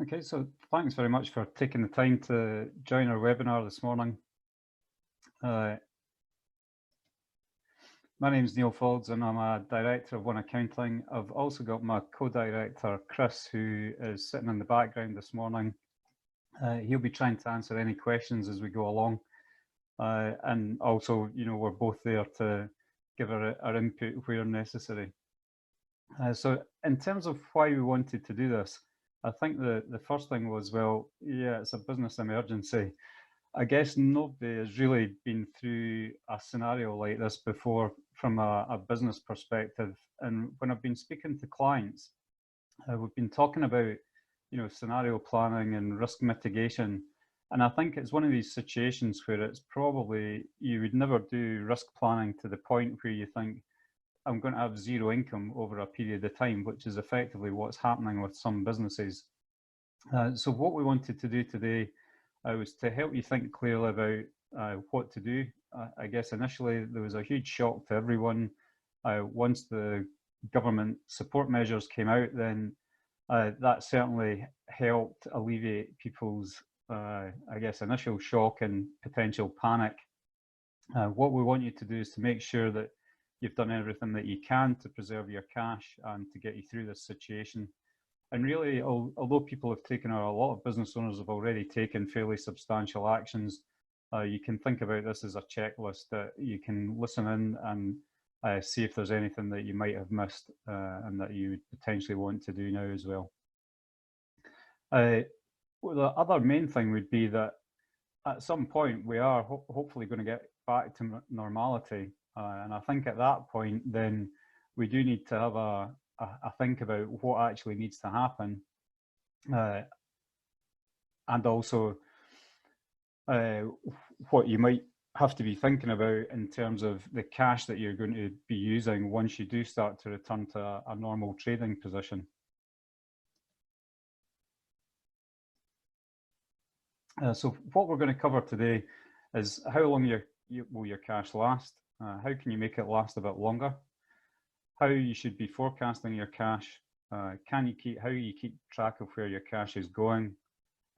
Okay, so thanks very much for taking the time to join our webinar this morning. My name is Neil Folds and I'm a director of One Accounting. I've also got my co-director Chris, who is sitting in the background this morning. He'll be trying to answer any questions as we go along. And also, we're both there to give our input where necessary. So in terms of why we wanted to do this, I think the first thing was, well, yeah, it's a business emergency. I guess nobody has really been through a scenario like this before from a business perspective. And when I've been speaking to clients, we've been talking about, scenario planning and risk mitigation. And I think it's one of these situations where it's probably, you would never do risk planning to the point where you think, I'm going to have zero income over a period of time, which is effectively what's happening with some businesses. So what we wanted to do today was to help you think clearly about what to do. I guess initially there was a huge shock to everyone. Once the government support measures came out, then that certainly helped alleviate people's, I guess, initial shock and potential panic. What we want you to do is to make sure that you've done everything that you can to preserve your cash and to get you through this situation. And really, although people have taken, or a lot of business owners have already taken fairly substantial actions, you can think about this as a checklist that you can listen in and see if there's anything that you might have missed and that you would potentially want to do now as well. Well, the other main thing would be that at some point we are hopefully going to get back to normality. And I think at that point, then we do need to have a think about what actually needs to happen. And also what you might have to be thinking about in terms of the cash that you're going to be using once you do start to return to a normal trading position. So what we're going to cover today is how long will your cash last? How can you make it last a bit longer? How you should be forecasting your cash? How you keep track of where your cash is going,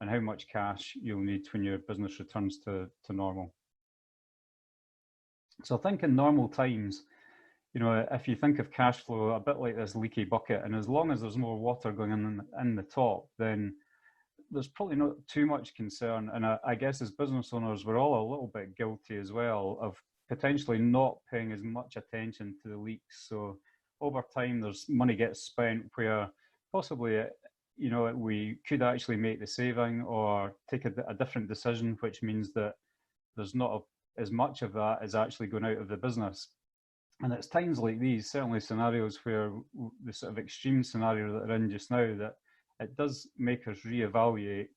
and how much cash you'll need when your business returns to normal. So I think in normal times, if you think of cash flow a bit like this leaky bucket, and as long as there's more water going in the top, then there's probably not too much concern. And I guess as business owners, we're all a little bit guilty as well of potentially not paying as much attention to the leaks. So over time, there's money gets spent where possibly, we could actually make the saving or take a different decision, which means that there's not as much of that is actually going out of the business. And it's times like these, certainly scenarios where the sort of extreme scenario that we're in just now, that it does make us reevaluate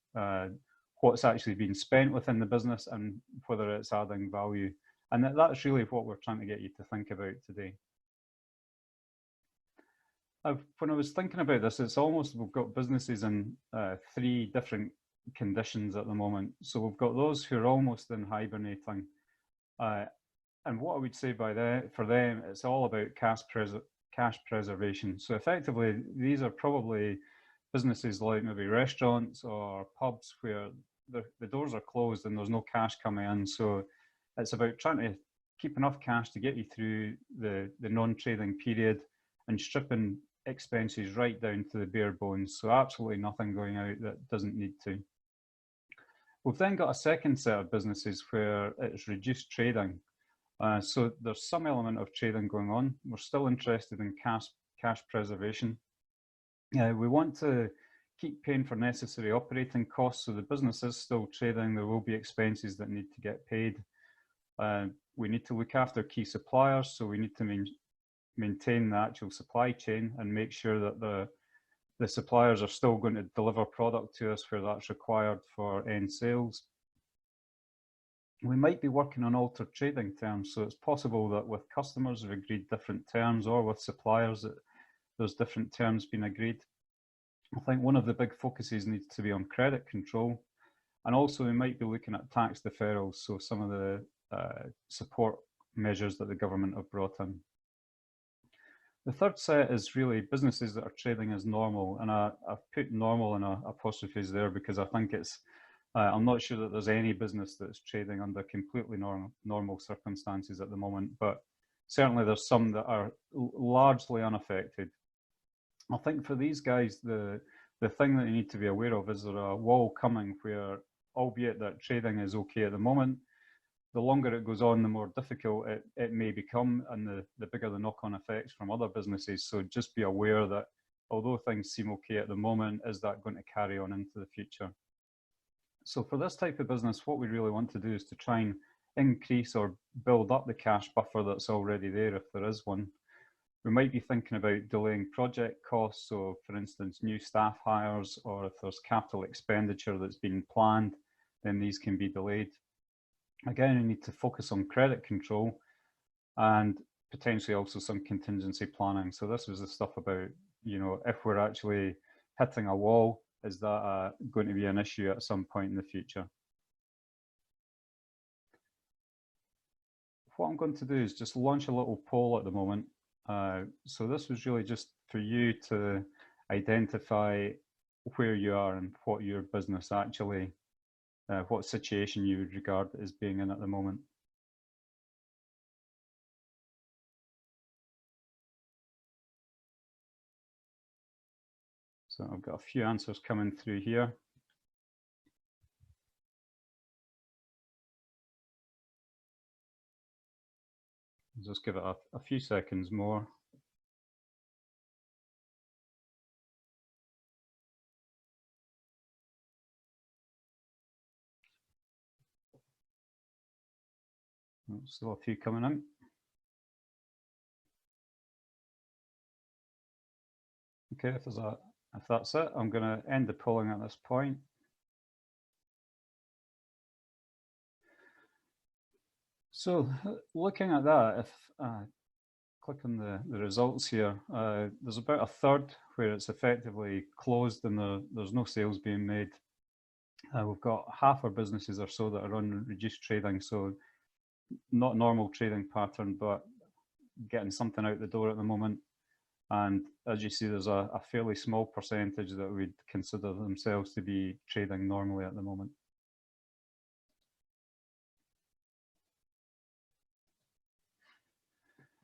what's actually being spent within the business and whether it's adding value. And that's really what we're trying to get you to think about today. When I was thinking about this, it's almost we've got businesses in three different conditions at the moment. So we've got those who are almost in hibernating. And what I would say for them, it's all about cash preservation. So effectively, these are probably businesses like maybe restaurants or pubs where the doors are closed and there's no cash coming in. So it's about trying to keep enough cash to get you through the non-trading period and stripping expenses right down to the bare bones. So absolutely nothing going out that doesn't need to. We've then got a second set of businesses where it's reduced trading. So there's some element of trading going on. We're still interested in cash preservation. We want to keep paying for necessary operating costs. So the business is still trading. There will be expenses that need to get paid. We need to look after key suppliers. So we need to maintain the actual supply chain and make sure that the suppliers are still going to deliver product to us where that's required for end sales. We might be working on altered trading terms. So it's possible that with customers we've agreed different terms, or with suppliers that there's different terms being agreed. I think one of the big focuses needs to be on credit control. And also we might be looking at tax deferrals. So some of the support measures that the government have brought in. The third set is really businesses that are trading as normal, and I've put normal in apostrophes there because I think it's, I'm not sure that there's any business that's trading under completely normal circumstances at the moment, but certainly there's some that are largely unaffected. I think for these guys, the thing that you need to be aware of is there a wall coming where, albeit that trading is okay at the moment, the longer it goes on, the more difficult it may become, and the bigger the knock-on effects from other businesses. So just be aware that although things seem okay at the moment, is that going to carry on into the future? So for this type of business, what we really want to do is to try and increase or build up the cash buffer that's already there, if there is one. We might be thinking about delaying project costs. So for instance, new staff hires, or if there's capital expenditure that's been planned, then these can be delayed. Again, we need to focus on credit control and potentially also some contingency planning. So this was the stuff about, you know, if we're actually hitting a wall, is that going to be an issue at some point in the future? What I'm going to do is just launch a little poll at the moment. So this was really just for you to identify where you are and what your business actually, what situation you would regard as being in at the moment. So I've got a few answers coming through here. I'll just give it a few seconds more. Still a few coming in. Okay, if that's it, I'm going to end the polling at this point. So looking at that, if click on the results here, there's about a third where it's effectively closed and there's no sales being made. We've got half our businesses or so that are on reduced trading, so not normal trading pattern, but getting something out the door at the moment. And as you see, there's a fairly small percentage that would consider themselves to be trading normally at the moment.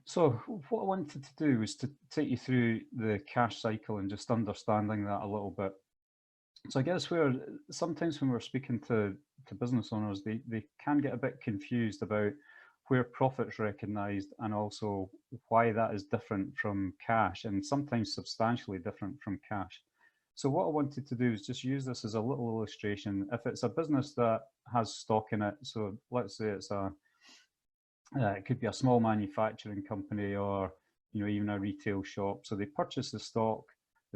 So what I wanted to do was to take you through the cash cycle and just understanding that a little bit. So I guess sometimes when we're speaking to business owners, they can get a bit confused about where profit's recognised and also why that is different from cash, and sometimes substantially different from cash. So what I wanted to do is just use this as a little illustration. If it's a business that has stock in it, so let's say it's it could be a small manufacturing company, or even a retail shop. So they purchase the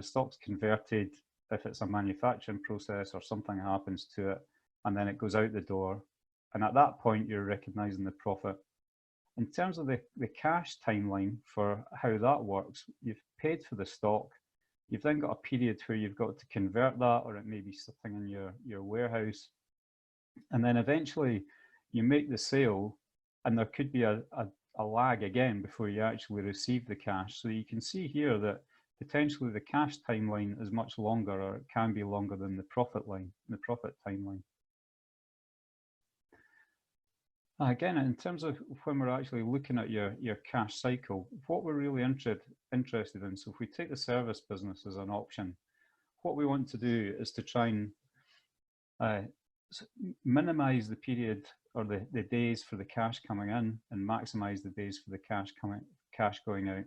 stock's converted if it's a manufacturing process or something happens to it, and then it goes out the door. And at that point, you're recognizing the profit. In terms of the cash timeline for how that works, you've paid for the stock. You've then got a period where you've got to convert that, or it may be sitting in your warehouse. And then eventually you make the sale, and there could be a lag again before you actually receive the cash. So you can see here that potentially the cash timeline is much longer, or it can be longer than the profit timeline. Again, in terms of when we're actually looking at your cash cycle, what we're really interested in, so if we take the service business as an option, what we want to do is to try and minimize the period or the days for the cash coming in and maximize the days for the cash going out.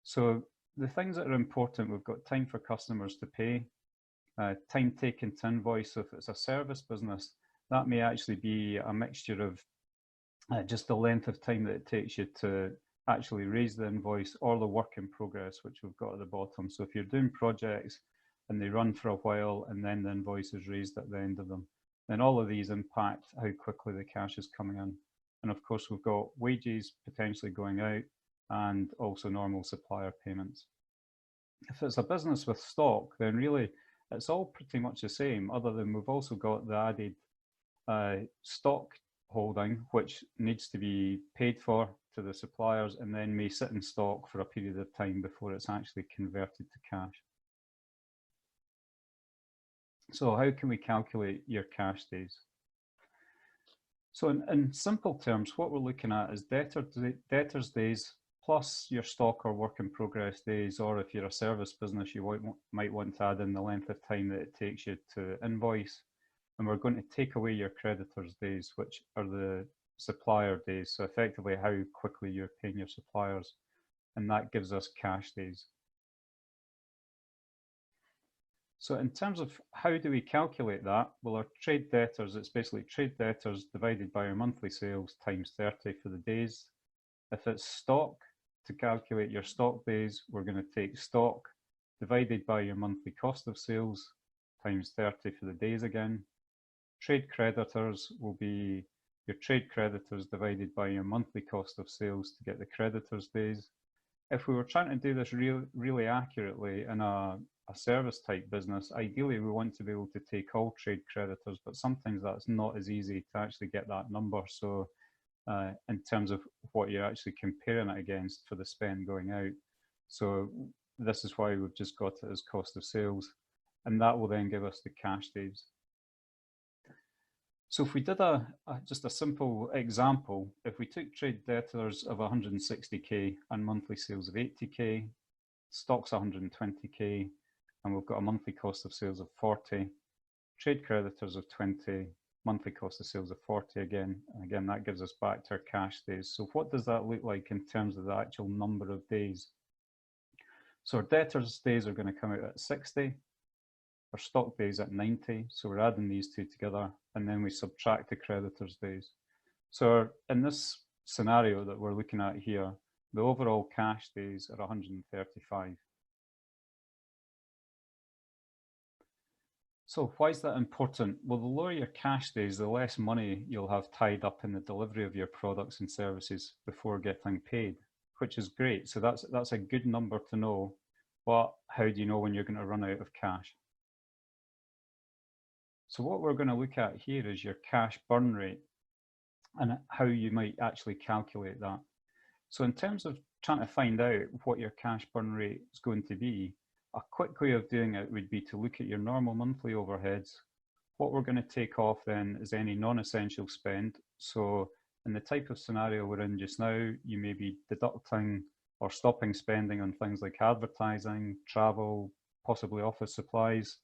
So the things that are important, we've got time for customers to pay, time taken to invoice. So if it's a service business, that may actually be a mixture of just the length of time that it takes you to actually raise the invoice, or the work in progress, which we've got at the bottom. So if you're doing projects and they run for a while and then the invoice is raised at the end of them, then all of these impact how quickly the cash is coming in. And of course, we've got wages potentially going out and also normal supplier payments. If it's a business with stock, then really it's all pretty much the same, other than we've also got the added stock holding, which needs to be paid for to the suppliers and then may sit in stock for a period of time before it's actually converted to cash. So how can we calculate your cash days? So in simple terms, what we're looking at is debtors days plus your stock or work in progress days, or if you're a service business, you might want to add in the length of time that it takes you to invoice. And we're going to take away your creditors days, which are the supplier days. So effectively how quickly you're paying your suppliers. And that gives us cash days. So in terms of how do we calculate that? Well, our trade debtors, it's basically trade debtors divided by our monthly sales times 30 for the days. If it's stock, to calculate your stock days, we're going to take stock divided by your monthly cost of sales times 30 for the days again. Trade creditors will be your trade creditors divided by your monthly cost of sales to get the creditors days. If we were trying to do this really accurately in a service type business, ideally we want to be able to take all trade creditors, but sometimes that's not as easy to actually get that number. So in terms of what you're actually comparing it against for the spend going out. So this is why we've just got it as cost of sales, and that will then give us the cash days. So if we did just a simple example, if we took trade debtors of 160k and monthly sales of 80k, stocks 120k, and we've got a monthly cost of sales of 40, trade creditors of 20, monthly cost of sales of 40 again, and again that gives us back to our cash days. So what does that look like in terms of the actual number of days? So our debtors days are going to come out at 60, our stock days at 90, so we're adding these two together, and then we subtract the creditors days. So in this scenario that we're looking at here, the overall cash days are 135. So why is that important? Well, the lower your cash days, the less money you'll have tied up in the delivery of your products and services before getting paid, which is great. So that's a good number to know, but how do you know when you're going to run out of cash? So what we're going to look at here is your cash burn rate and how you might actually calculate that. So in terms of trying to find out what your cash burn rate is going to be, a quick way of doing it would be to look at your normal monthly overheads. What we're going to take off then is any non-essential spend. So in the type of scenario we're in just now, you may be deducting or stopping spending on things like advertising, travel, possibly office supplies.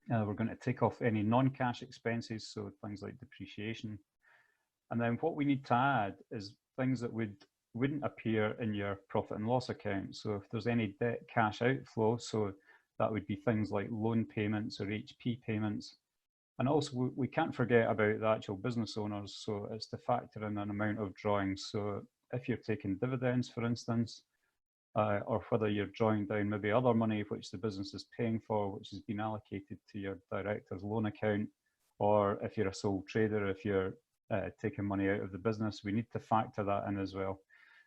We're going to take off any non-cash expenses, so things like depreciation. And then what we need to add is things that wouldn't appear in your profit and loss account. So if there's any debt cash outflow, so that would be things like loan payments or HP payments. And also we can't forget about the actual business owners. So it's to factor in an amount of drawings. So if you're taking dividends, for instance, or whether you're drawing down maybe other money which the business is paying for, which has been allocated to your director's loan account, or if you're a sole trader, if you're taking money out of the business, we need to factor that in as well.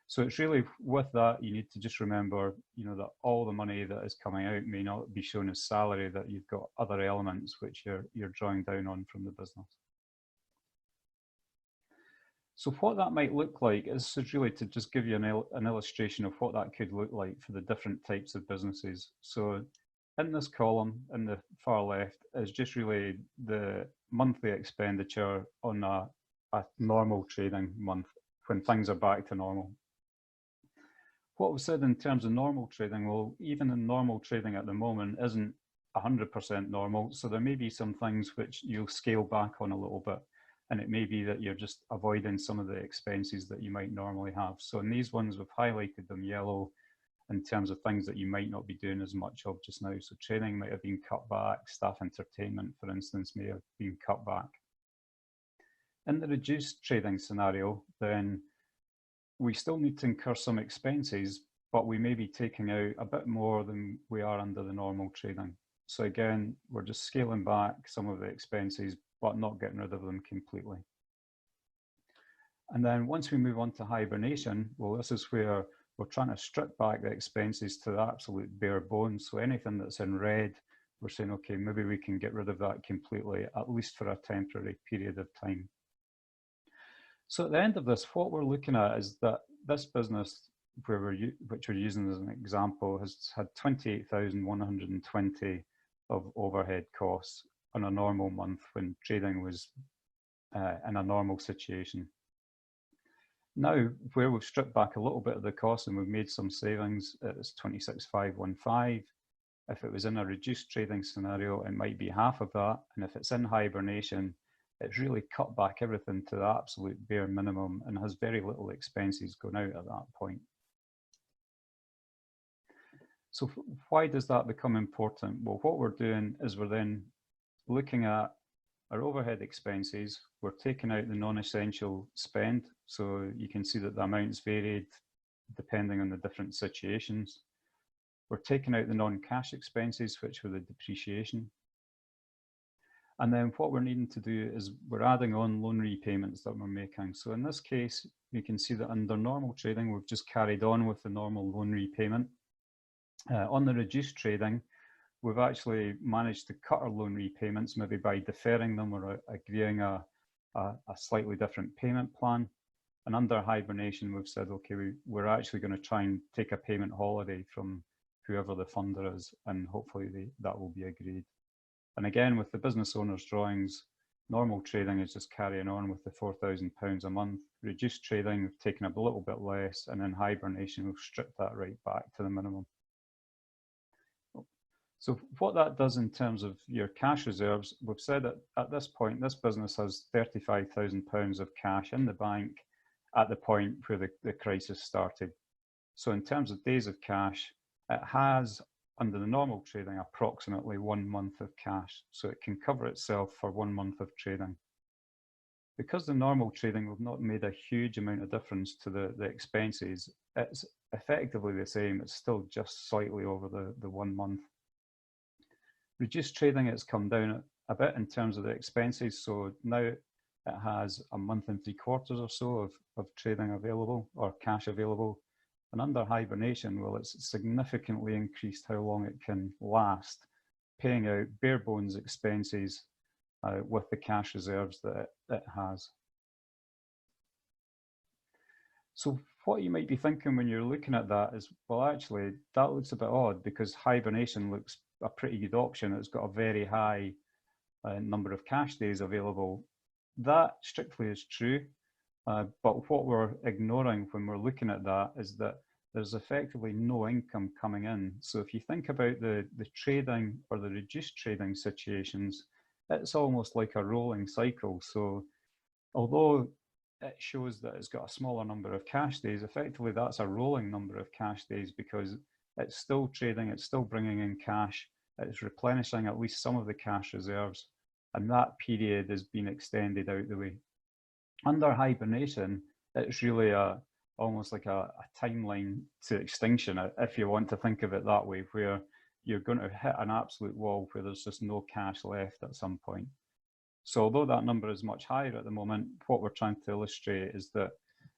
So it's really with that, you need to just remember, that all the money that is coming out may not be shown as salary, that you've got other elements which you're drawing down on from the business. So what that might look like is really to just give you an illustration of what that could look like for the different types of businesses. So in this column, in the far left, is just really the monthly expenditure on a normal trading month when things are back to normal. What we've said in terms of normal trading, well, even in normal trading at the moment isn't 100% normal. So there may be some things which you'll scale back on a little bit. And it may be that you're just avoiding some of the expenses that you might normally have. So in these ones, we've highlighted them yellow in terms of things that you might not be doing as much of just now. So training might have been cut back, staff entertainment, for instance, may have been cut back. In the reduced trading scenario, then we still need to incur some expenses, but we may be taking out a bit more than we are under the normal trading. So again, we're just scaling back some of the expenses, but not getting rid of them completely. And then once we move on to hibernation, well, this is where we're trying to strip back the expenses to the absolute bare bones. So anything that's in red, we're saying, okay, maybe we can get rid of that completely, at least for a temporary period of time. So at the end of this, what we're looking at is that this business, which we're using as an example, has had 28,120 of overhead costs on a normal month when trading was in a normal situation. Now, where we've stripped back a little bit of the cost and we've made some savings, it's 26,515. If it was in a reduced trading scenario, it might be half of that. And if it's in hibernation, it's really cut back everything to the absolute bare minimum and has very little expenses going out at that point. So why does that become important? Well, what we're doing is we're then looking at our overhead expenses. We're taking out the non-essential spend. So you can see that the amounts varied depending on the different situations. We're taking out the non-cash expenses, which were the depreciation. And then what we're needing to do is we're adding on loan repayments that we're making. So in this case, you can see that under normal trading, we've just carried on with the normal loan repayment. On the reduced trading, we've actually managed to cut our loan repayments, maybe by deferring them or agreeing a slightly different payment plan. And under hibernation, we've said, okay, we're actually going to try and take a payment holiday from whoever the funder is, and hopefully that will be agreed. And again, with the business owner's drawings, normal trading is just carrying on with the £4,000 a month. Reduced trading, we've taken a little bit less, and in hibernation, we've stripped that right back to the minimum. So what that does in terms of your cash reserves, we've said that at this point, this business has £35,000 of cash in the bank at the point where the crisis started. So in terms of days of cash, it has, under the normal trading, approximately 1 month of cash. So it can cover itself for 1 month of trading. Because the normal trading we've not made a huge amount of difference to the expenses, it's effectively the same. It's still just slightly over the 1 month. Reduced trading, it's come down a bit in terms of the expenses. So now it has 1 month and 3/4 or so of trading available or cash available. And under hibernation, well, it's significantly increased how long it can last, paying out bare bones expenses with the cash reserves that it has. So what you might be thinking when you're looking at that is, well, actually, that looks a bit odd because hibernation looks a pretty good option. It's got a very high number of cash days available. That strictly is true. But what we're ignoring when we're looking at that is that there's effectively no income coming in. So if you think about the trading or the reduced trading situations, it's almost like a rolling cycle. So although it shows that it's got a smaller number of cash days, effectively that's a rolling number of cash days because it's still trading, it's still bringing in cash, it's replenishing at least some of the cash reserves, and that period is being extended out the way. Under hibernation, it's really almost like a timeline to extinction, if you want to think of it that way, where you're going to hit an absolute wall where there's just no cash left at some point. So although that number is much higher at the moment, what we're trying to illustrate is that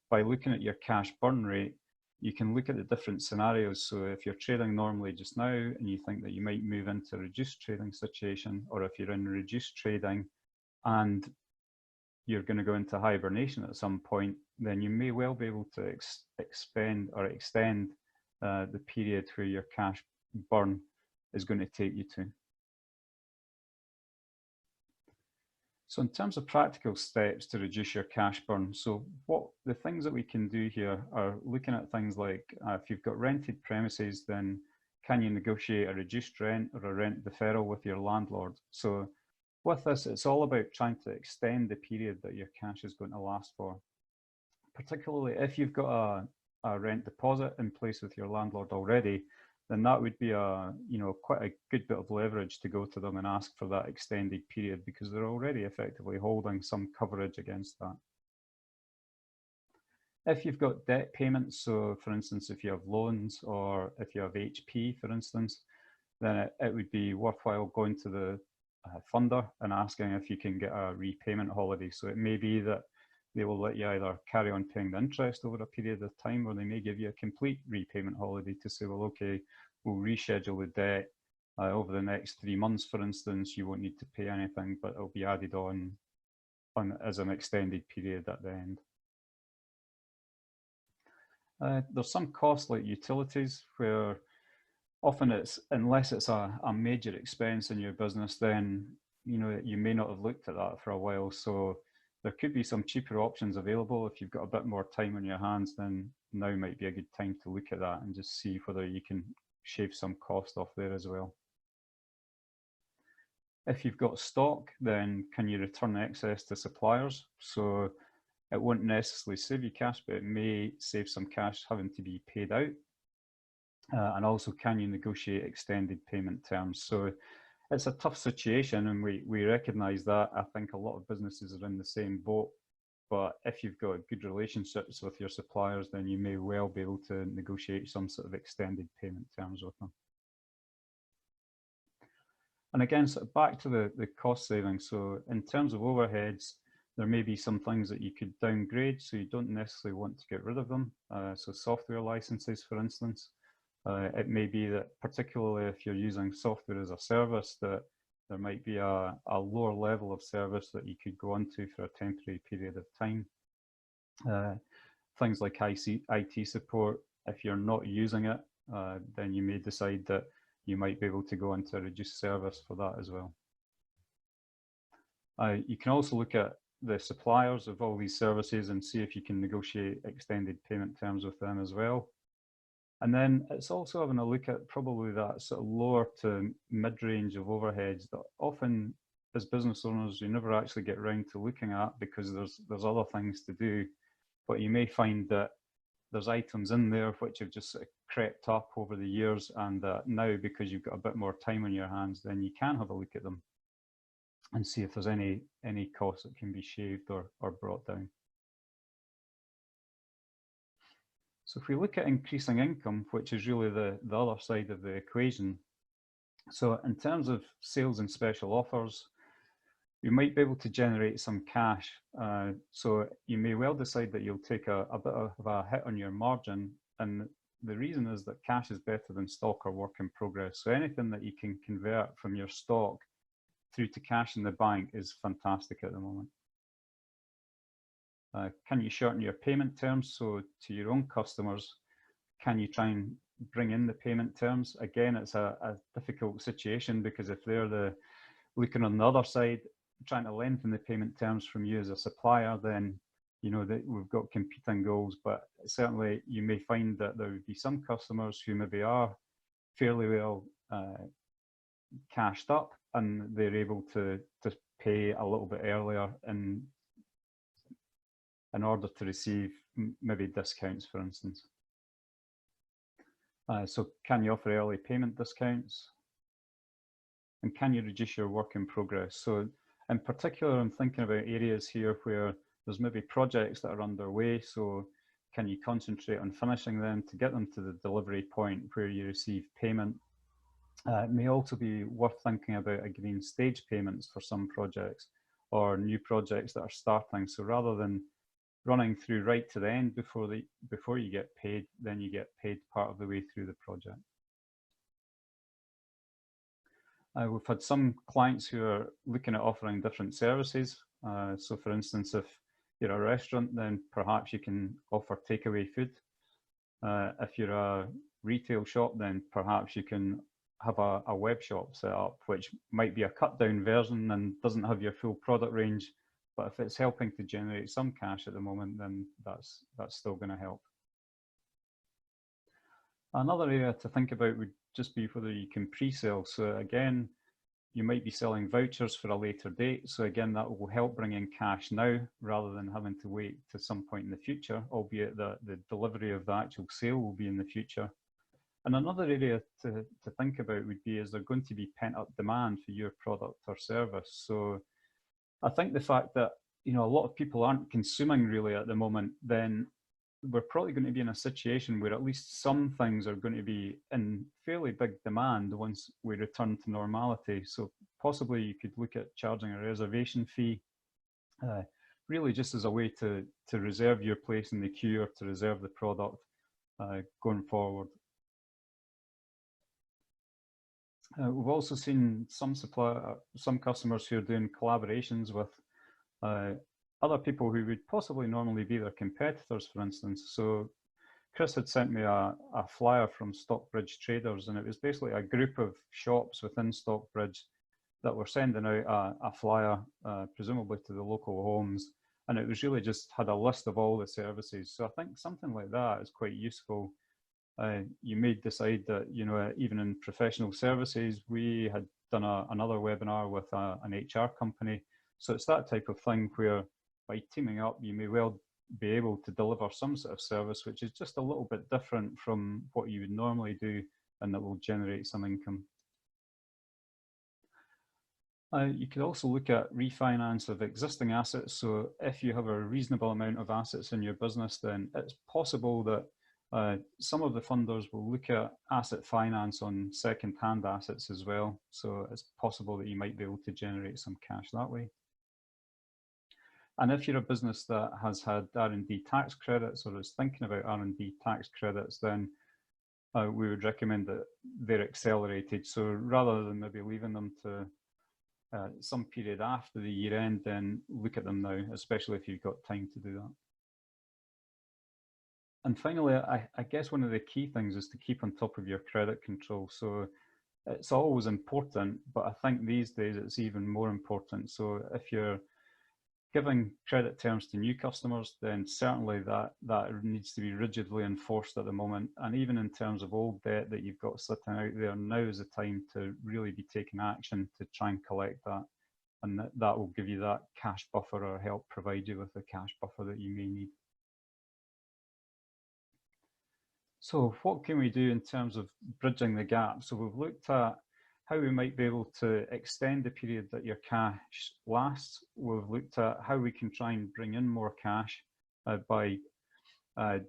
by looking at your cash burn rate, you can look at the different scenarios. So if you're trading normally just now and you think that you might move into a reduced trading situation, or if you're in reduced trading and you're going to go into hibernation at some point, then you may well be able to extend the period where your cash burn is going to take you to. So in terms of practical steps to reduce your cash burn, so the things that we can do here are looking at things like if you've got rented premises, then can you negotiate a reduced rent or a rent deferral with your landlord? So with this, it's all about trying to extend the period that your cash is going to last for. Particularly if you've got a rent deposit in place with your landlord already, then that would be quite a good bit of leverage to go to them and ask for that extended period because they're already effectively holding some coverage against that. If you've got debt payments, so for instance, if you have loans or if you have HP, for instance, then it would be worthwhile going to the funder and asking if you can get a repayment holiday. So it may be that they will let you either carry on paying the interest over a period of time, or they may give you a complete repayment holiday to say, well, okay, we'll reschedule the debt over the next 3 months, for instance. You won't need to pay anything, but it'll be added on as an extended period at the end. There's some costs like utilities where often unless it's a major expense in your business, then you may not have looked at that for a while. So there could be some cheaper options available. If you've got a bit more time on your hands, then now might be a good time to look at that and just see whether you can shave some cost off there as well. If you've got stock, then can you return excess to suppliers? So it won't necessarily save you cash, but it may save some cash having to be paid out. And also, can you negotiate extended payment terms? So it's a tough situation, and we recognise that. I think a lot of businesses are in the same boat. But if you've got good relationships with your suppliers, then you may well be able to negotiate some sort of extended payment terms with them. And again, sort of back to the cost savings. So in terms of overheads, there may be some things that you could downgrade, so you don't necessarily want to get rid of them. So software licenses, for instance. It may be that particularly if you're using software as a service, that there might be a lower level of service that you could go onto for a temporary period of time. Things like IT support, if you're not using it, then you may decide that you might be able to go into a reduced service for that as well. You can also look at the suppliers of all these services and see if you can negotiate extended payment terms with them as well. And then it's also having a look at probably that sort of lower to mid-range of overheads that often as business owners you never actually get around to looking at because there's other things to do. But you may find that there's items in there which have just sort of crept up over the years, and now because you've got a bit more time on your hands, then you can have a look at them and see if there's any costs that can be shaved or brought down. So if we look at increasing income, which is really the other side of the equation, so in terms of sales and special offers, you might be able to generate some cash. So you may well decide that you'll take a bit of a hit on your margin. And the reason is that cash is better than stock or work in progress. So anything that you can convert from your stock through to cash in the bank is fantastic at the moment. Can you shorten your payment terms? So to your own customers, can you try and bring in the payment terms? Again, it's a difficult situation because if they're looking on the other side, trying to lengthen the payment terms from you as a supplier, then that we've got competing goals. But certainly you may find that there would be some customers who maybe are fairly well cashed up and they're able to pay a little bit earlier in order to receive maybe discounts, for instance. So can you offer early payment discounts? And can you reduce your work in progress? So in particular, I'm thinking about areas here where there's maybe projects that are underway. So can you concentrate on finishing them to get them to the delivery point where you receive payment? It may also be worth thinking about agreeing stage payments for some projects or new projects that are starting. So rather than running through right to the end before you get paid, then you get paid part of the way through the project. We've had some clients who are looking at offering different services. So for instance, if you're a restaurant, then perhaps you can offer takeaway food. If you're a retail shop, then perhaps you can have a web shop set up, which might be a cut down version and doesn't have your full product range. But if it's helping to generate some cash at the moment, then that's still going to help. Another area to think about would just be whether you can pre-sell. So again, you might be selling vouchers for a later date. So again, that will help bring in cash now rather than having to wait to some point in the future, albeit that the delivery of the actual sale will be in the future. And another area to think about would be, is there going to be pent-up demand for your product or service? So I think the fact that a lot of people aren't consuming really at the moment, then we're probably going to be in a situation where at least some things are going to be in fairly big demand once we return to normality. So possibly you could look at charging a reservation fee, really just as a way to reserve your place in the queue or to reserve the product going forward. We've also seen some customers who are doing collaborations with other people who would possibly normally be their competitors, for instance. So Chris had sent me a flyer from Stockbridge Traders, and it was basically a group of shops within Stockbridge that were sending out a flyer, presumably to the local homes, and it was really just had a list of all the services. So I think something like that is quite useful. You may decide that, you know, even in professional services, we had done another webinar with an HR company. So it's that type of thing where by teaming up, you may well be able to deliver some sort of service which is just a little bit different from what you would normally do, and that will generate some income. You could also look at refinance of existing assets. So if you have a reasonable amount of assets in your business, then it's possible that some of the funders will look at asset finance on second-hand assets as well. So it's possible that you might be able to generate some cash that way. And if you're a business that has had R&D tax credits or is thinking about R&D tax credits, then we would recommend that they're accelerated. So rather than maybe leaving them to some period after the year end, then look at them now, especially if you've got time to do that. And finally, I guess one of the key things is to keep on top of your credit control. So it's always important, but I think these days it's even more important. So if you're giving credit terms to new customers, then certainly that needs to be rigidly enforced at the moment. And even in terms of old debt that you've got sitting out there, now is the time to really be taking action to try and collect that. And that will give you that cash buffer, or help provide you with the cash buffer that you may need. So what can we do in terms of bridging the gap? So we've looked at how we might be able to extend the period that your cash lasts. We've looked at how we can try and bring in more cash by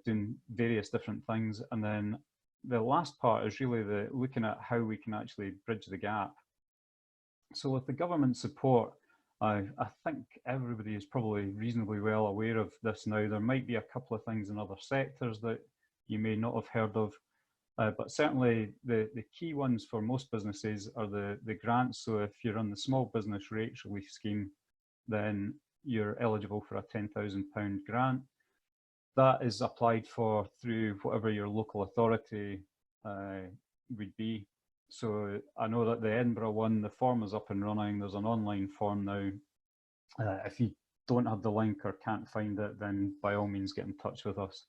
doing various different things. And then the last part is really looking at how we can actually bridge the gap. So with the government support, I think everybody is probably reasonably well aware of this now. There might be a couple of things in other sectors that you may not have heard of. But certainly the key ones for most businesses are the grants. So if you're on the Small Business Rates Relief Scheme, then you're eligible for a £10,000 grant. That is applied for through whatever your local authority would be. So I know that the Edinburgh one, the form is up and running. There's an online form now. If you don't have the link or can't find it, then by all means get in touch with us.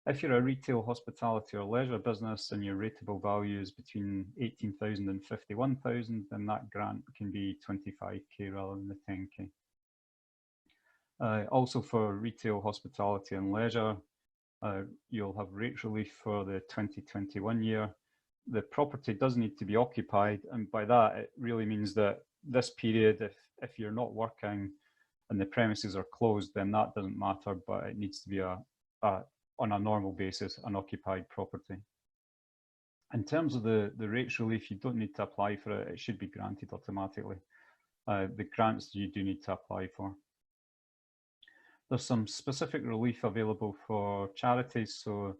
If you're a retail, hospitality or leisure business and your rateable value is between 18,000 and 51,000, then that grant can be 25k rather than the 10k. Also for retail, hospitality and leisure, you'll have rate relief for the 2021 year. The property does need to be occupied, and by that it really means that this period, if you're not working and the premises are closed, then that doesn't matter, but it needs to be on a normal basis, an occupied property. In terms of the rates relief, you don't need to apply for it. It should be granted automatically. The grants you do need to apply for. There's some specific relief available for charities. So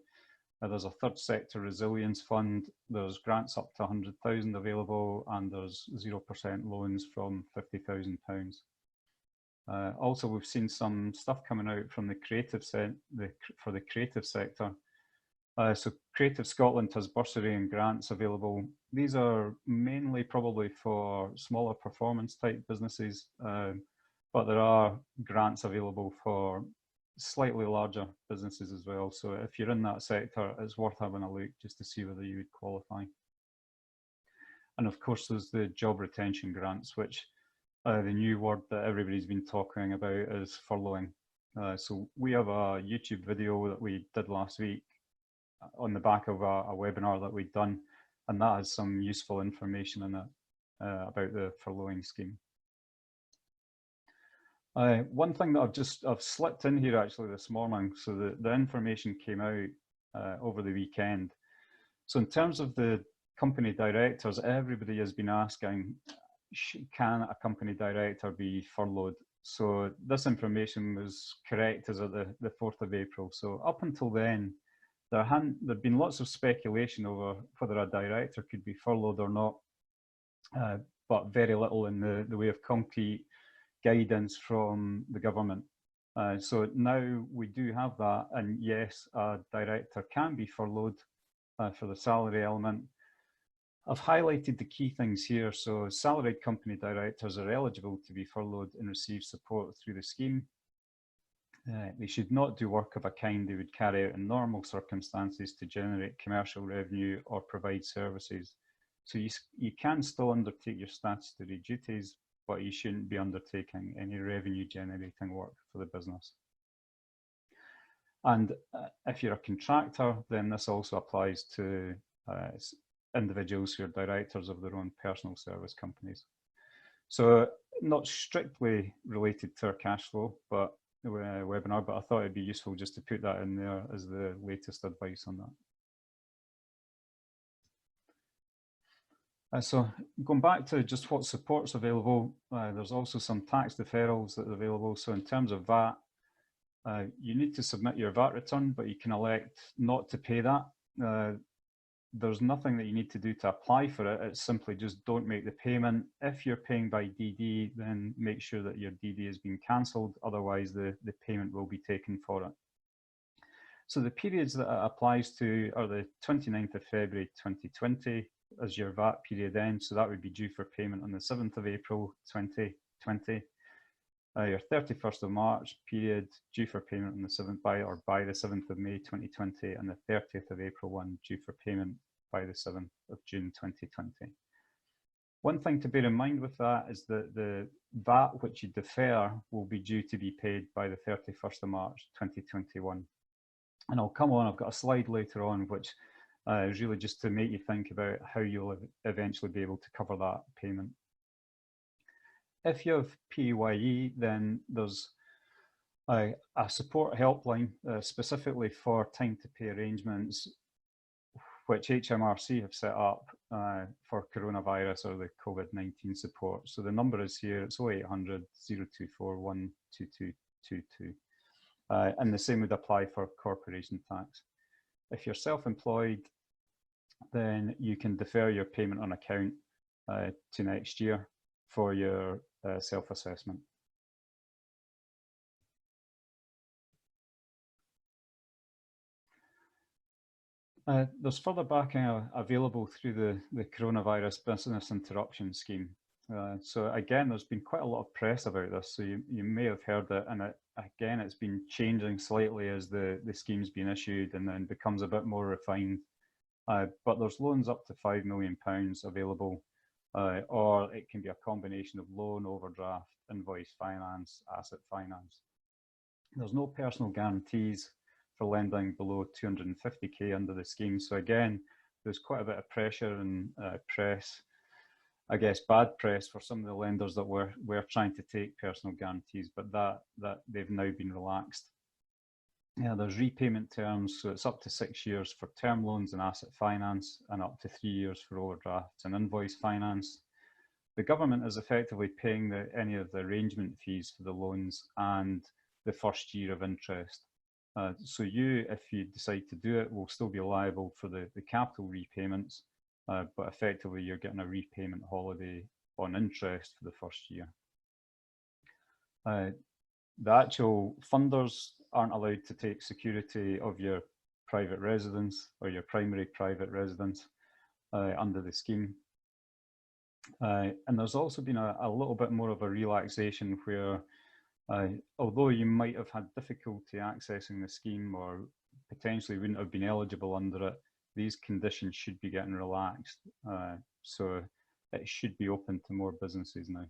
there's a third sector resilience fund. There's grants up to 100,000 available, and there's 0% loans from £50,000. Also, we've seen some stuff coming out from the creative for the creative sector. So Creative Scotland has bursary and grants available. These are mainly probably for smaller performance type businesses, but there are grants available for slightly larger businesses as well. So if you're in that sector, it's worth having a look just to see whether you would qualify. And of course, there's the job retention grants, which the new word that everybody's been talking about is furloughing. So we have a YouTube video that we did last week on the back of a webinar that we'd done, and that has some useful information in it about the furloughing scheme. One thing that I've slipped in here actually this morning, so the information came out over the weekend. So in terms of the company directors, everybody has been asking, can a company director be furloughed? So this information was correct as of the 4th of April. So up until then, there'd been lots of speculation over whether a director could be furloughed or not, but very little in the way of concrete guidance from the government. So now we do have that, and yes, a director can be furloughed for the salary element. I've highlighted the key things here. So salaried company directors are eligible to be furloughed and receive support through the scheme. They should not do work of a kind they would carry out in normal circumstances to generate commercial revenue or provide services. So you can still undertake your statutory duties, but you shouldn't be undertaking any revenue generating work for the business. And if you're a contractor, then this also applies to individuals who are directors of their own personal service companies. So not strictly related to our cash flow, but webinar, but I thought it'd be useful just to put that in there as the latest advice on that. So going back to just what support's available, there's also some tax deferrals that are available. So in terms of VAT, you need to submit your VAT return, but you can elect not to pay that. There's nothing that you need to do to apply for it. It's simply just don't make the payment. If you're paying by DD, then make sure that your DD has been cancelled. Otherwise, the payment will be taken for it. So the periods that it applies to are the 29th of February 2020 as your VAT period ends. So that would be due for payment on the 7th of April 2020. Your 31st of March period due for payment on the 7th by the 7th of May 2020, and the 30th of April one due for payment by the 7th of June 2020. One thing to bear in mind with that is that the VAT which you defer will be due to be paid by the 31st of March 2021. And I'll come on, I've got a slide later on which is really just to make you think about how you'll eventually be able to cover that payment. If you have PAYE, then there's a support helpline specifically for time to pay arrangements, which HMRC have set up for coronavirus or the COVID-19 support. So the number is here, it's 0800 024 12222. And the same would apply for corporation tax. If you're self-employed, then you can defer your payment on account to next year for your self-assessment. There's further backing available through the coronavirus business interruption scheme. So again, there's been quite a lot of press about this, so you may have heard it, and again, it's been changing slightly as the scheme's been issued and then becomes a bit more refined. But there's loans up to £5 million available, or it can be a combination of loan, overdraft, invoice finance, asset finance. There's no personal guarantees for lending below 250k under the scheme. So again, there's quite a bit of pressure and press, I guess bad press for some of the lenders that were trying to take personal guarantees, but that they've now been relaxed. Yeah, there's repayment terms, so it's up to 6 years for term loans and asset finance, and up to 3 years for overdrafts and invoice finance. The government is effectively paying any of the arrangement fees for the loans and the first year of interest. So you, if you decide to do it, will still be liable for the capital repayments, but effectively you're getting a repayment holiday on interest for the first year. The actual funders aren't allowed to take security of your private residence or your primary private residence under the scheme. And there's also been a little bit more of a relaxation where, although you might have had difficulty accessing the scheme or potentially wouldn't have been eligible under it, these conditions should be getting relaxed. So it should be open to more businesses now.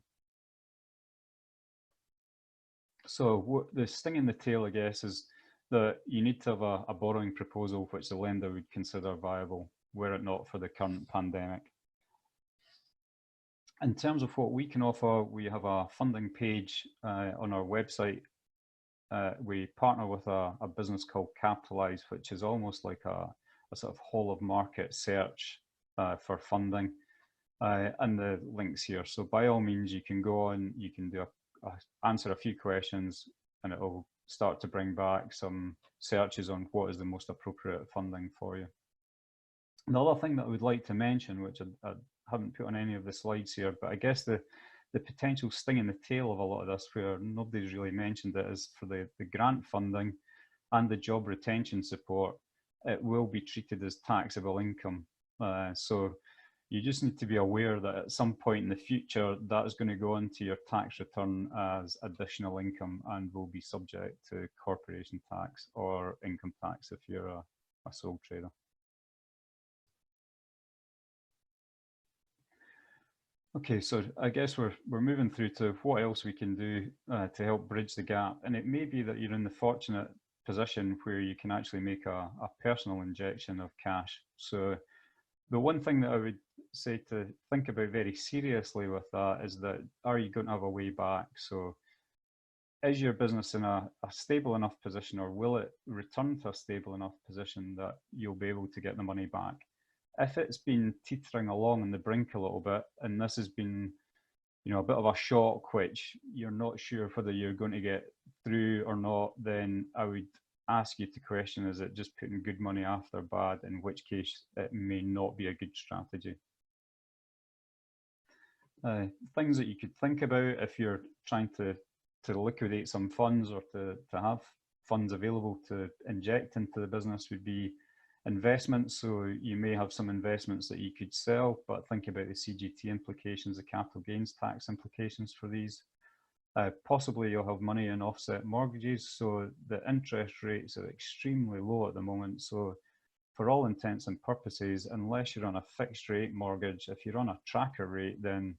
So the sting in the tail, I guess, is that you need to have a borrowing proposal which the lender would consider viable, were it not for the current pandemic. In terms of what we can offer, we have a funding page on our website. We partner with a business called Capitalize, which is almost like a sort of whole of market search for funding. And the links here. So by all means, you can go on, you can do answer a few questions, and it will start to bring back some searches on what is the most appropriate funding for you. The other thing that I would like to mention, which I haven't put on any of the slides here, but I guess the The potential sting in the tail of a lot of this, where nobody's really mentioned it, is for the grant funding and the job retention support. It will be treated as taxable income. So you just need to be aware that at some point in the future, that is going to go into your tax return as additional income and will be subject to corporation tax or income tax if you're a sole trader. Okay, so I guess we're moving through to what else we can do to help bridge the gap. And it may be that you're in the fortunate position where you can actually make a personal injection of cash. So the one thing that I would say to think about very seriously with that is that, are you going to have a way back? So is your business in a stable enough position, or will it return to a stable enough position that you'll be able to get the money back? If it's been teetering along on the brink a little bit, and this has been, you know, a bit of a shock, which you're not sure whether you're going to get through or not, then I would ask you to question, is it just putting good money after bad, in which case it may not be a good strategy. Things that you could think about if you're trying to liquidate some funds or to have funds available to inject into the business would be investments. So you may have some investments that you could sell, but think about the CGT implications, the capital gains tax implications for these. Possibly you'll have money in offset mortgages, so the interest rates are extremely low at the moment. So for all intents and purposes, unless you're on a fixed rate mortgage, if you're on a tracker rate, then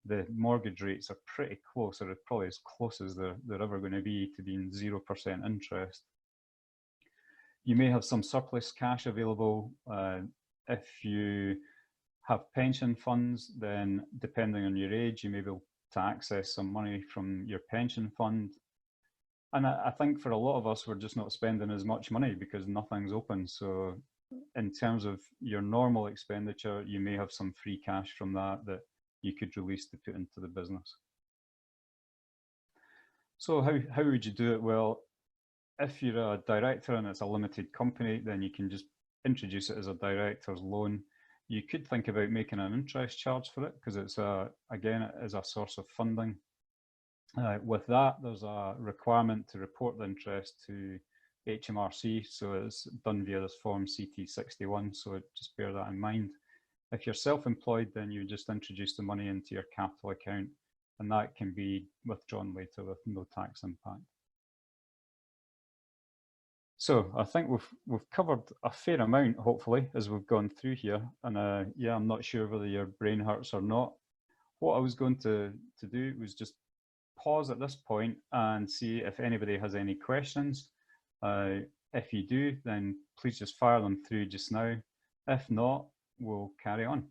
the mortgage rates are pretty close, or probably as close as they're ever going to be to being 0% interest. You may have some surplus cash available. If you have pension funds, then depending on your age, you may be able to access some money from your pension fund. And I think for a lot of us, we're just not spending as much money because nothing's open. So in terms of your normal expenditure, you may have some free cash from that you could release to put into the business. So how would you do it? Well, if you're a director and it's a limited company, then you can just introduce it as a director's loan. You could think about making an interest charge for it because it's again, it is a source of funding. With that, there's a requirement to report the interest to HMRC, so it's done via this form CT61, so just bear that in mind. If you're self-employed, then you just introduce the money into your capital account, and that can be withdrawn later with no tax impact. So I think we've covered a fair amount, hopefully, as we've gone through here. And yeah, I'm not sure whether your brain hurts or not. What I was going to do was just pause at this point and see if anybody has any questions. If you do, then please just fire them through just now. If not, we'll carry on.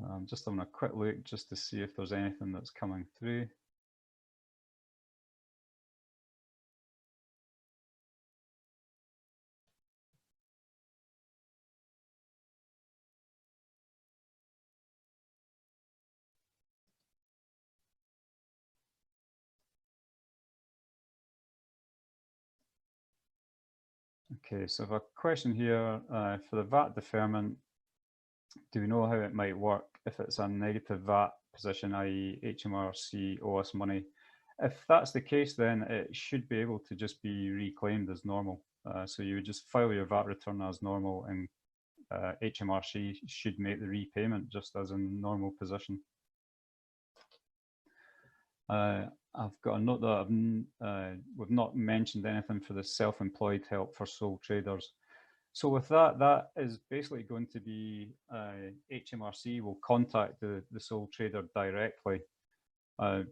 I'm just having a quick look just to see if there's anything that's coming through. Okay, so I have a question here for the VAT deferment. Do we know how it might work if it's a negative VAT position, i.e. HMRC owe us money? If that's the case, then it should be able to just be reclaimed as normal. So you would just file your VAT return as normal, and HMRC should make the repayment just as in normal position. I've got a note that we've not mentioned anything for the self-employed help for sole traders. So with that, that is basically going to be HMRC will contact the sole trader directly. And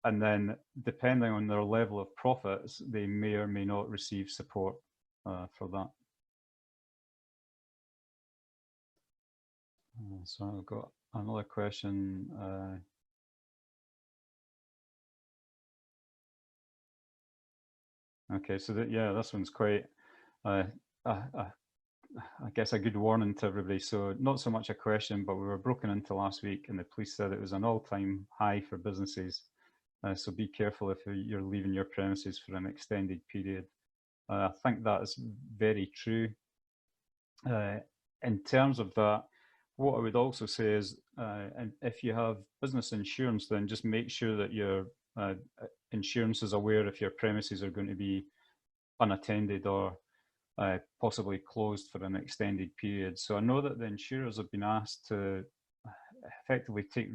then depending on their level of profits, they may or may not receive support for that. So I've got another question. Okay, so yeah, this one's quite, I guess, a good warning to everybody. So not so much a question, but we were broken into last week and the police said it was an all-time high for businesses. So be careful if you're leaving your premises for an extended period. I think that is very true. In terms of that, What I would also say is, and if you have business insurance, then just make sure that your insurance is aware if your premises are going to be unattended or possibly closed for an extended period. So I know that the insurers have been asked to effectively take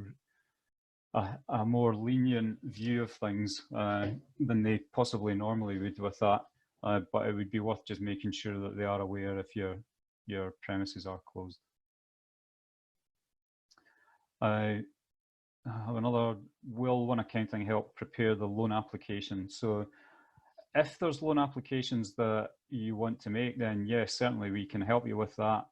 a more lenient view of things than they possibly normally would with that. But it would be worth just making sure that they are aware if your premises are closed. I have another, will One Accounting help prepare the loan application? So if there's loan applications that you want to make, then yes, certainly we can help you with that.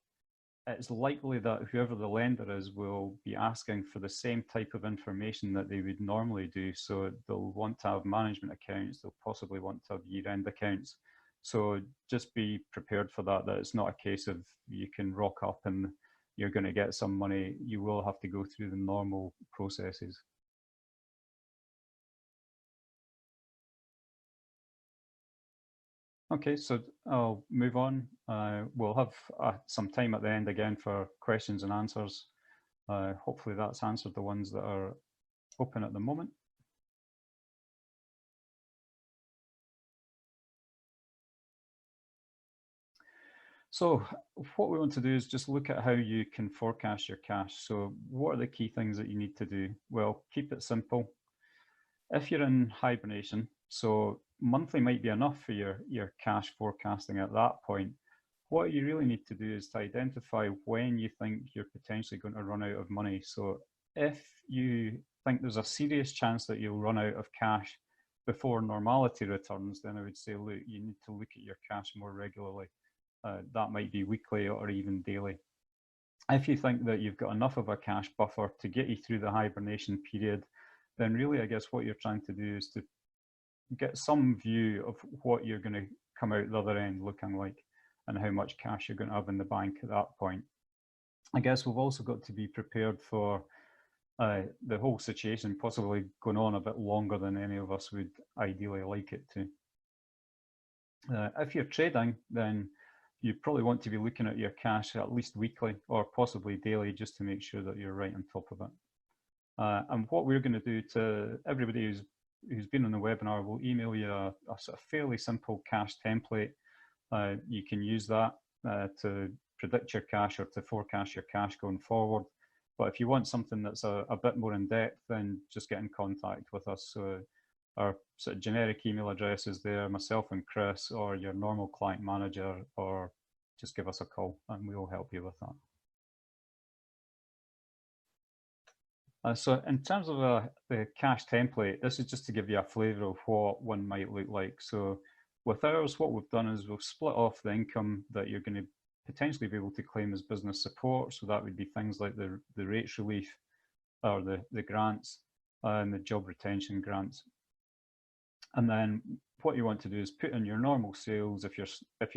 It's likely that whoever the lender is will be asking for the same type of information that they would normally do. So they'll want to have management accounts, they'll possibly want to have year-end accounts. So just be prepared for that, that it's not a case of you can rock up and you're going to get some money. You will have to go through the normal processes. Okay, so I'll move on. We'll have some time at the end again for questions and answers. Hopefully that's answered the ones that are open at the moment. So what we want to do is just look at how you can forecast your cash. So what are the key things that you need to do? Well, keep it simple. If you're in hibernation, so monthly might be enough for your cash forecasting at that point. What you really need to do is to identify when you think you're potentially going to run out of money. So if you think there's a serious chance that you'll run out of cash before normality returns, then I would say, look, you need to look at your cash more regularly. That might be weekly or even daily. If you think that you've got enough of a cash buffer to get you through the hibernation period, then really, I guess what you're trying to do is to get some view of what you're going to come out the other end looking like and how much cash you're going to have in the bank at that point. I guess we've also got to be prepared for the whole situation possibly going on a bit longer than any of us would ideally like it to. If you're trading, then you probably want to be looking at your cash at least weekly or possibly daily just to make sure that you're right on top of it. And what we're going to do to everybody who's been on the webinar, we'll email you a sort of fairly simple cash template. You can use that to predict your cash or to forecast your cash going forward. But if you want something that's a bit more in depth, then just get in contact with us. So our sort of generic email address is there, myself and Chris, or your normal client manager, or just give us a call and we'll help you with that. So in terms of the cash template, this is just to give you a flavour of what one might look like. So with ours, what we've done is we've split off the income that you're going to potentially be able to claim as business support. So that would be things like the rates relief or the grants and the job retention grants. And then what you want to do is put in your normal sales if you're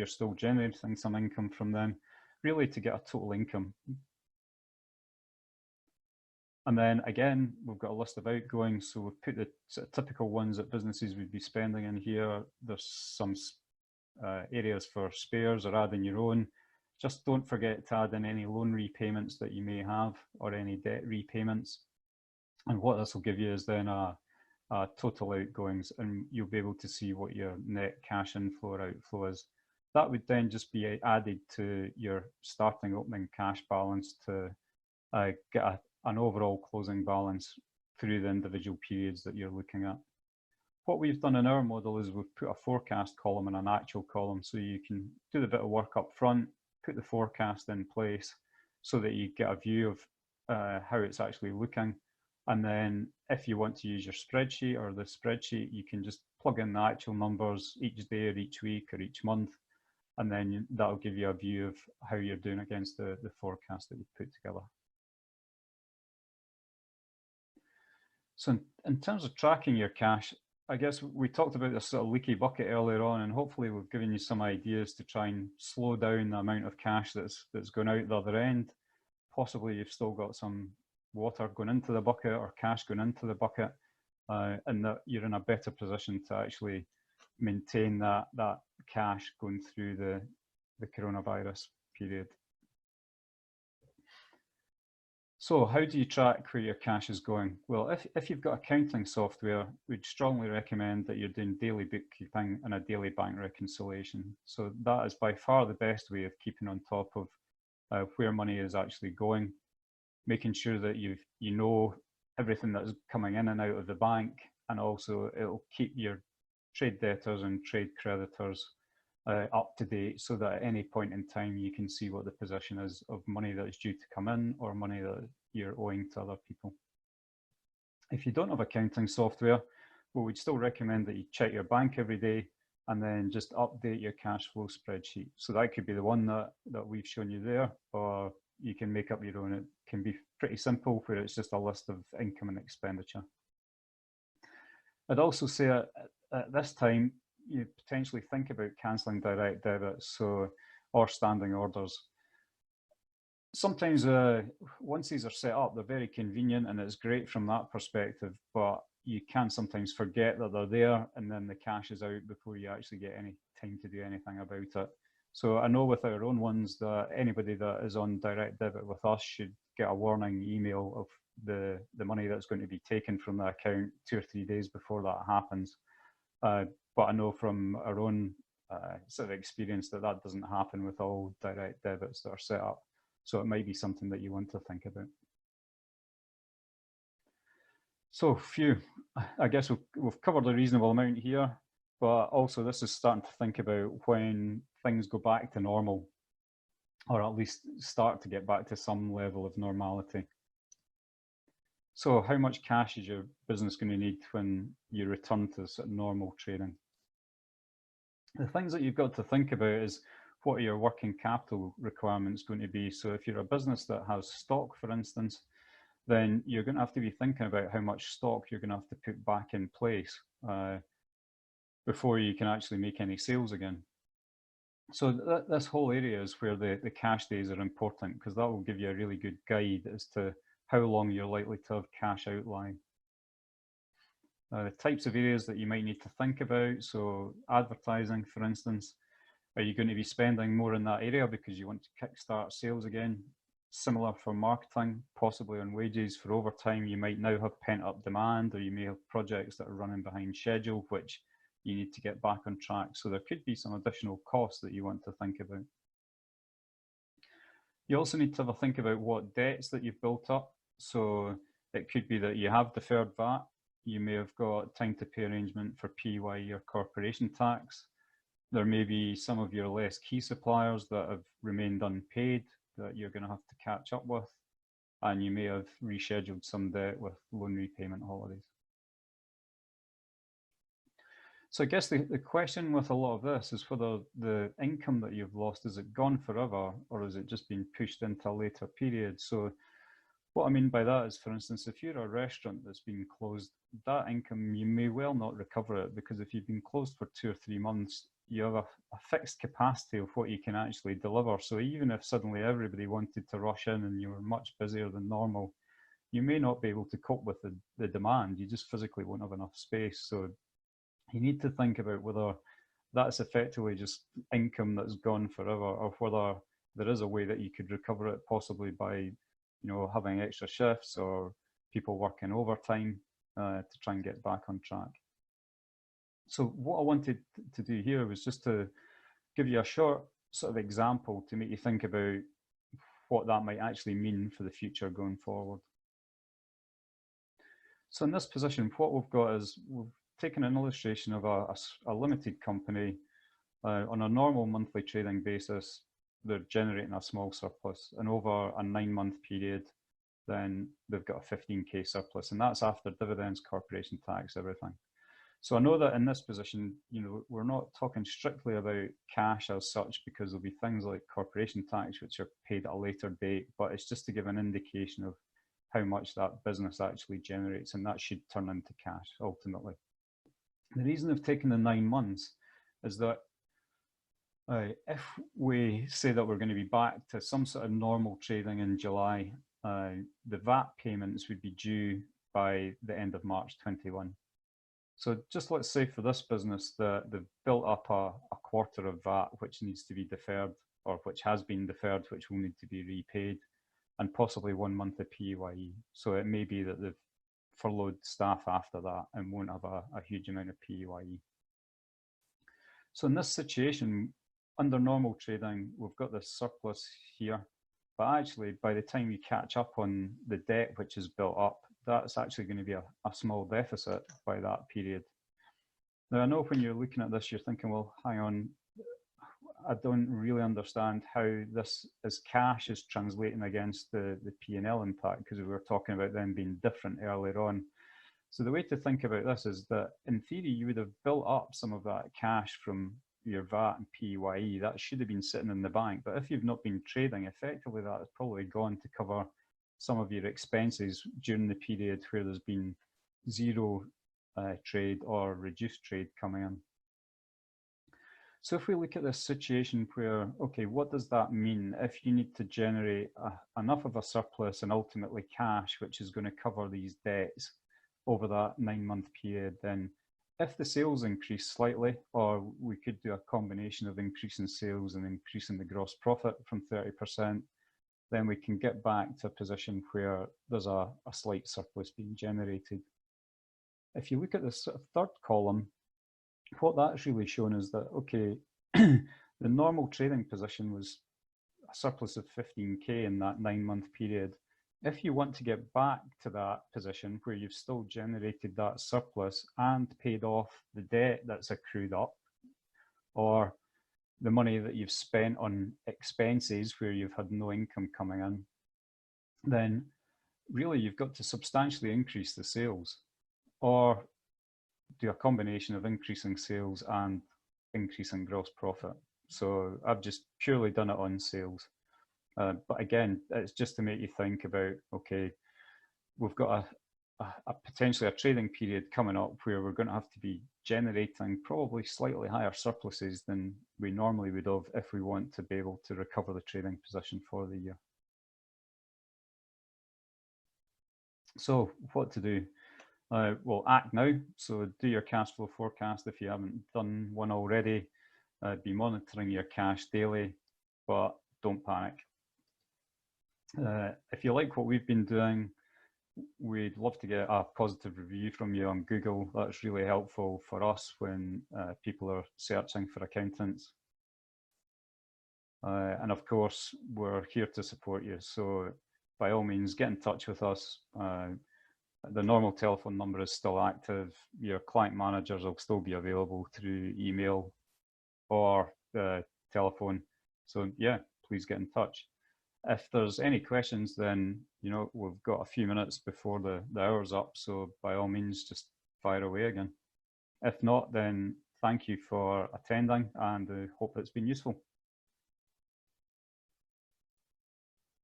still generating some income from them, really to get a total income. And then again, we've got a list of outgoings. So we've put the sort of typical ones that businesses would be spending in here. There's some areas for spares or adding your own. Just don't forget to add in any loan repayments that you may have or any debt repayments. And what this will give you is then a total outgoings, and you'll be able to see what your net cash inflow or outflow is. That would then just be added to your starting opening cash balance to get an overall closing balance through the individual periods that you're looking at. What we've done in our model is we've put a forecast column and an actual column, so you can do the bit of work up front, put the forecast in place so that you get a view of how it's actually looking. And then if you want to use your spreadsheet or the spreadsheet, you can just plug in the actual numbers each day or each week or each month, and then that'll give you a view of how you're doing against the forecast that you've put together. So in terms of tracking your cash, I guess we talked about this sort of leaky bucket earlier on, and hopefully we've given you some ideas to try and slow down the amount of cash that's going out the other end. Possibly you've still got some water going into the bucket or cash going into the bucket, and that you're in a better position to actually maintain that cash going through the coronavirus period. So how do you track where your cash is going? Well, if you've got accounting software, we'd strongly recommend that you're doing daily bookkeeping and a daily bank reconciliation. So that is by far the best way of keeping on top of where money is actually going, making sure that you know everything that is coming in and out of the bank, and also it'll keep your trade debtors and trade creditors up to date, so that at any point in time you can see what the position is of money that is due to come in or money that you're owing to other people. If you don't have accounting software, well, we'd still recommend that you check your bank every day and then just update your cash flow spreadsheet. So that could be the one that we've shown you there, or you can make up your own. It can be pretty simple, where it's just a list of income and expenditure. I'd also say at this time, you potentially think about cancelling direct debits, or standing orders. Sometimes once these are set up, they're very convenient and it's great from that perspective, but you can sometimes forget that they're there, and then the cash is out before you actually get any time to do anything about it. So I know with our own ones that anybody that is on direct debit with us should get a warning email of the money that's going to be taken from the account 2 or 3 days before that happens. But I know from our own sort of experience that that doesn't happen with all direct debits that are set up. So it might be something that you want to think about. So I guess we've covered a reasonable amount here, but also this is starting to think about when things go back to normal, or at least start to get back to some level of normality. So how much cash is your business going to need when you return to sort of normal trading? The things that you've got to think about is, what are your working capital requirements going to be? So if you're a business that has stock, for instance, then you're going to have to be thinking about how much stock you're going to have to put back in place before you can actually make any sales again. So this whole area is where the cash days are important, because that will give you a really good guide as to how long you're likely to have cash outlying. The types of areas that you might need to think about, so advertising, for instance, are you going to be spending more in that area because you want to kickstart sales again? Similar for marketing, possibly on wages. For overtime, you might now have pent-up demand, or you may have projects that are running behind schedule, which you need to get back on track. So there could be some additional costs that you want to think about. You also need to have a think about what debts that you've built up. So it could be that you have deferred VAT. You may have got time to pay arrangement for PAYE or corporation tax. There may be some of your less key suppliers that have remained unpaid that you're going to have to catch up with. And you may have rescheduled some debt with loan repayment holidays. So I guess the question with a lot of this is whether the income that you've lost, is it gone forever, or has it just been pushed into a later period? So what I mean by that is, for instance, if you're a restaurant that's been closed, that income, you may well not recover it, because if you've been closed for 2 or 3 months, you have a fixed capacity of what you can actually deliver. So even if suddenly everybody wanted to rush in and you were much busier than normal, you may not be able to cope with the demand. You just physically won't have enough space. So you need to think about whether that's effectively just income that's gone forever, or whether there is a way that you could recover it, possibly by having extra shifts or people working overtime to try and get back on track. So what I wanted to do here was just to give you a short sort of example to make you think about what that might actually mean for the future going forward. So in this position, what we've got is we've taken an illustration of a limited company on a normal monthly trading basis. They're generating a small surplus, and over a 9-month period, then they've got a 15k surplus, and that's after dividends, corporation tax, everything. So I know that in this position, we're not talking strictly about cash as such, because there'll be things like corporation tax which are paid at a later date, but it's just to give an indication of how much that business actually generates, and that should turn into cash ultimately. The reason I've taken the 9 months is that if we say that we're going to be back to some sort of normal trading in July, the VAT payments would be due by the end of March 21. So just let's say for this business that they've built up a quarter of VAT which needs to be deferred, or which has been deferred, which will need to be repaid. and possibly 1 month of PAYE. So it may be that they've furloughed staff after that and won't have a huge amount of PAYE. So in this situation, under normal trading, we've got this surplus here, but actually by the time we catch up on the debt which is built up, that's actually going to be a small deficit by that period. Now, I know when you're looking at this, you're thinking, well, hang on, I don't really understand how this as cash is translating against the P&L impact, because we were talking about them being different earlier on. So the way to think about this is that in theory, you would have built up some of that cash from your VAT and PAYE. That should have been sitting in the bank. But if you've not been trading, effectively that has probably gone to cover some of your expenses during the period where there's been zero trade or reduced trade coming in. So if we look at this situation where, okay, what does that mean if you need to generate enough of a surplus and ultimately cash, which is going to cover these debts over that 9-month period? Then if the sales increase slightly, or we could do a combination of increasing sales and increasing the gross profit from 30%, then we can get back to a position where there's a slight surplus being generated. If you look at this third column, what that's really shown is that, okay, the normal trading position was a surplus of 15k in that 9-month period. If you want to get back to that position where you've still generated that surplus and paid off the debt that's accrued up, or the money that you've spent on expenses where you've had no income coming in, then really you've got to substantially increase the sales, or do a combination of increasing sales and increasing gross profit. So I've just purely done it on sales. But again, it's just to make you think about, okay, we've got a potentially a trading period coming up where we're going to have to be generating probably slightly higher surpluses than we normally would have if we want to be able to recover the trading position for the year. So what to do? Well, act now. So do your cash flow forecast if you haven't done one already. Be monitoring your cash daily, but don't panic. If you like what we've been doing, we'd love to get a positive review from you on Google. That's really helpful for us when people are searching for accountants. And of course, we're here to support you. So by all means, get in touch with us. The normal telephone number is still active. Your client managers will still be available through email or telephone. So yeah, please get in touch. If there's any questions, then, you know, we've got a few minutes before the hour's up. So by all means, just fire away again. If not, then thank you for attending, and I hope it's been useful.